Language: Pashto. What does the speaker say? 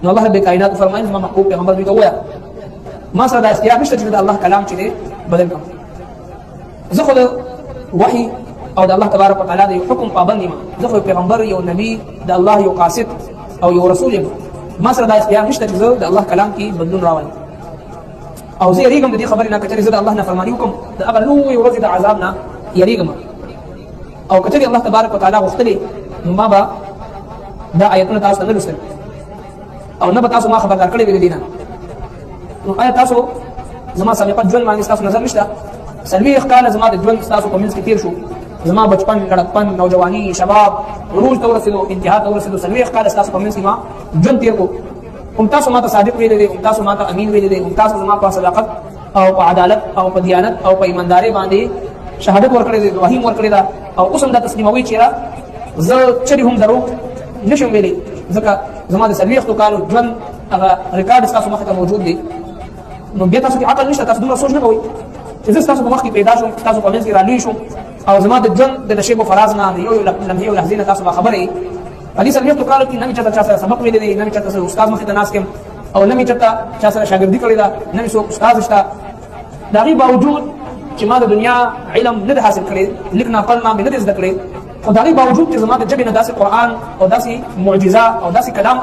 نو الله رب کائنات فرمایي زما محبوب پیغمبر دوی ته ووایه ما سره دا اختیار نشته چې د الله کلام چې دی بدل کړم. زه خو د وحي او د الله تبارک وتعالى د یو حکم پابند یم. زه خو پیغمبر یو نبی د الله یو قاصد او یو رسول یم. ما سره دا اختیار نشته چې زه د الله کلام کې بدلون راولم. او زه یریږم د دې خبرې نه کچرې زه د الله نافرماني وکړم د هغه لویې ورځې د عذاب نه یریږم. او کچرې الله تبارک وتعالى غوښتلې نو ما به دا آیتونه تاسو ته نه لوستل او نه به تاسو ما خبردار کړی وي د دې نه. نو آیا تاسو زما سابقه ژوند باندې ستاسو نظر نشته؟ 40 کاله زما د ژوند ستاسو په منځ کې تېر شو. زما بچپن، لړکپن، نوجواني، شباب، عروج ته ورسېدو، انتها ته ورسېدو. 40 کاله ستاسو په منځ کې ما ژوند تېر کړو. هم تاسو ما ته صادق ویلي دي، هم تاسو ما ته امین ویلي دي، هم تاسو زما په صداقت او په عدالت او په دیانت او په ایماندارۍ باندې شهادت ورکړې ده، گواهي ورکړې ده. او اوس هم دا تسلیموي چې زه چرې هم دروغ نشم ویلی، ځکه زما د 40 کالو ژوند هغه ریکارډ ستاسو مخې ته موجود دی. نو بیا تاسو کې عقل نشته، تاسو دومره سوچ نه کوئ چې زه ستاسو په مخ کې پیدا شوم، ستاسو په منځ کې رالوی شوم او زما د ژوند د شیب و فراز نه د یو لمحې او لحظې نه تاسو باخبره یې. په دې 40 کالو کې نه مې چاته چا سره سبق ویلی دی، نه مې چاته استاد مخې ته ناست یم او نه مې چاته چا سره شاګردي کړې ده، نه مې څوک استاد شته. د هغې باوجود چې ما د دنیا علم نه دی حاصل کړی، لیک نقل ما مې نه دی زده کړی، خو د هغې باوجود چې زما د ژبې نه داسې قرآن او داسې معجزه او داسې کلام